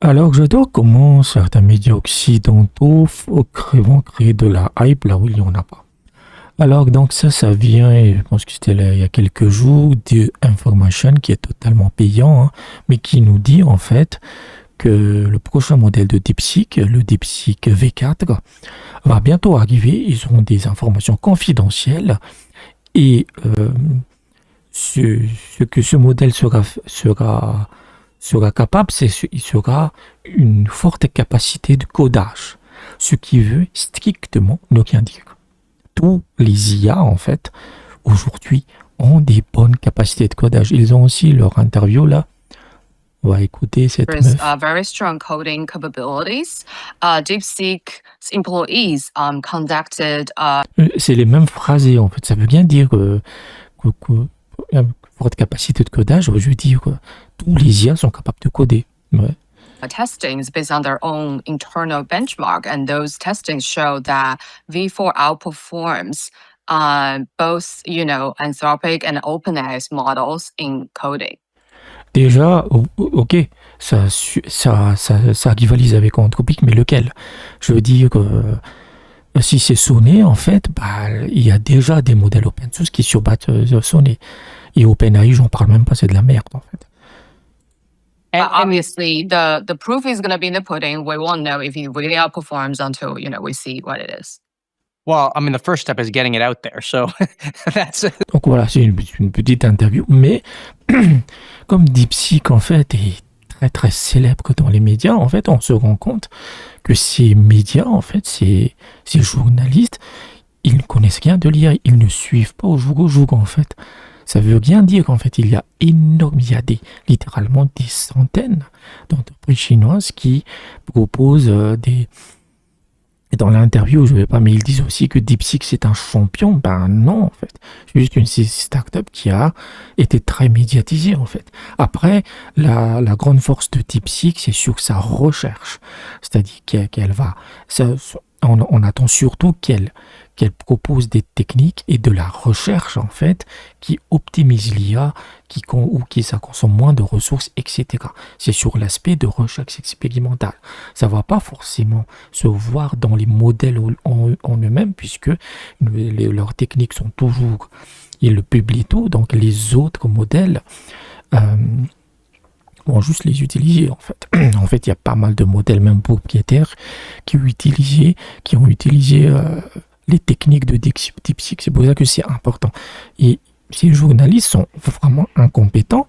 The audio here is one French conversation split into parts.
Alors, j'adore comment certains médias occidentaux vont créer de la hype là où il n'y en a pas. Alors, donc ça vient, et je pense que c'était là, il y a quelques jours, de Information qui est totalement payant, hein, mais qui nous dit en fait que le prochain modèle de DeepSeek, le DeepSeek V4, va bientôt arriver. Ils ont des informations confidentielles et ce que ce modèle sera capable, il sera une forte capacité de codage, ce qui veut strictement ne rien dire. Tous les IA, en fait, aujourd'hui, ont des bonnes capacités de codage. Ils ont aussi leur interview là. On va écouter cette There's meuf. very strong coding capabilities. DeepSeek's employees conducted C'est les mêmes phrasés, en fait. Ça veut bien dire forte capacité de codage. Je veux dire que tous les IA sont capables de coder. Ouais. testings based on their own internal benchmark, and those testings show that V4 outperforms both, Anthropic and OpenAI's models in coding. Déjà, ok, ça rivalise avec Anthropic, mais lequel? Je veux dire, si c'est Sonnet, en fait, bah, il y a déjà des modèles open source qui surbattent Sonnet. Et OpenAI, j'en parle même pas, c'est de la merde, en fait. But obviously, the proof is going to be in the pudding. We won't know if he really outperforms until, we see what it is. Well, I mean, the first step is getting it out there. So that's Donc voilà, c'est une petite interview, mais comme DeepSeek, en fait, est très très célèbre dans les médias, en fait, on se rend compte que ces médias, en fait, ces journalistes, ils ne connaissent rien de l'IA, ils ne suivent pas au jour, en fait. Ça veut rien dire, en fait, il y a littéralement des centaines d'entreprises chinoises qui proposent des... Et dans l'interview, je ne vais pas, mais ils disent aussi que DeepSeek c'est un champion. Ben non, en fait. C'est juste une start-up qui a été très médiatisée, en fait. Après, la grande force de DeepSeek, c'est sur sa recherche. C'est-à-dire qu'elle va... on attend surtout qu'elle propose des techniques et de la recherche, en fait, qui optimisent l'IA, ça consomme moins de ressources, etc. C'est sur l'aspect de recherche expérimentale. Ça ne va pas forcément se voir dans les modèles en eux-mêmes, puisque leurs techniques sont toujours... Ils le publient tout, donc les autres modèles... vont juste les utiliser, en fait. En fait, il y a pas mal de modèles, même propriétaires, qui ont utilisé les techniques de DeepSeek. C'est pour ça que c'est important. Et ces journalistes sont vraiment incompétents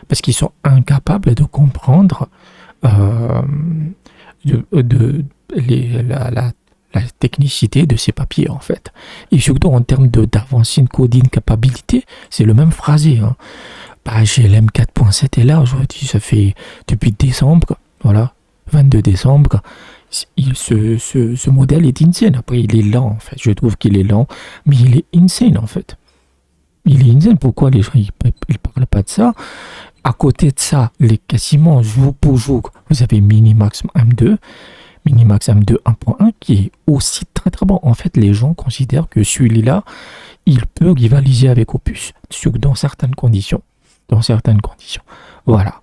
parce qu'ils sont incapables de comprendre la technicité de ces papiers, en fait. Et surtout en termes d'avancée coding capability, c'est le même phrasé, hein. Bah, GLM 4.7 est là aujourd'hui, ça fait depuis décembre, voilà, 22 décembre. Ce modèle est insane. Après, il est lent, en fait. Je trouve qu'il est lent, mais il est insane, en fait. Il est insane. Pourquoi les gens ils parlent pas de ça? À côté de ça, quasiment jour pour jour, vous avez Minimax M2 1.1 qui est aussi très très bon. En fait, les gens considèrent que celui-là, il peut rivaliser avec Opus, dans certaines conditions. Voilà.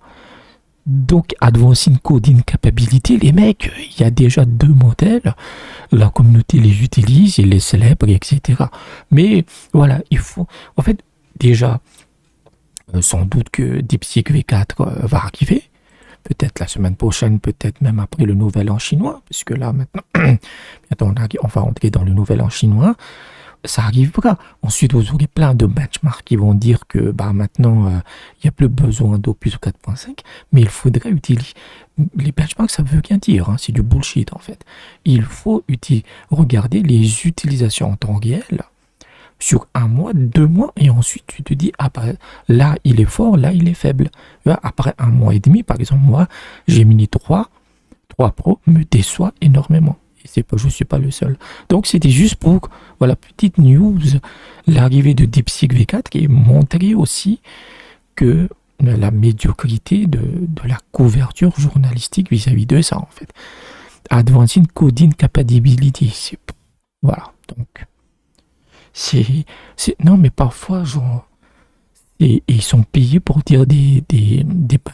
Donc, Advanced Coding Capability, les mecs, il y a déjà 2 modèles. La communauté les utilise, ils les célèbre, etc. Mais voilà, il faut... En fait, déjà, sans doute que DeepSeek V4 va arriver. Peut-être la semaine prochaine, peut-être même après le Nouvel An chinois. Parce que là, maintenant, on va entrer dans le Nouvel An chinois. Ça arrivera. Ensuite, vous aurez plein de benchmarks qui vont dire que maintenant, il n'y a plus besoin d'Opus 4.5, mais il faudrait utiliser... Les benchmarks, ça veut rien dire, hein, c'est du bullshit, en fait. Il faut regarder les utilisations en temps réel sur 1 mois, 2 mois, et ensuite, tu te dis, là, il est fort, là, il est faible. Après 1 mois et demi, par exemple, moi, Gemini 3 Pro me déçoit énormément. Je ne suis pas le seul. Donc, c'était juste pour, voilà, petite news, l'arrivée de DeepSeek V4 qui montrait aussi que la médiocrité de la couverture journalistique vis-à-vis de ça, en fait. Advanced Coding Capability. Voilà, donc. Non, mais parfois, genre... Et ils sont payés pour dire des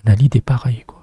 banalités pareilles, quoi.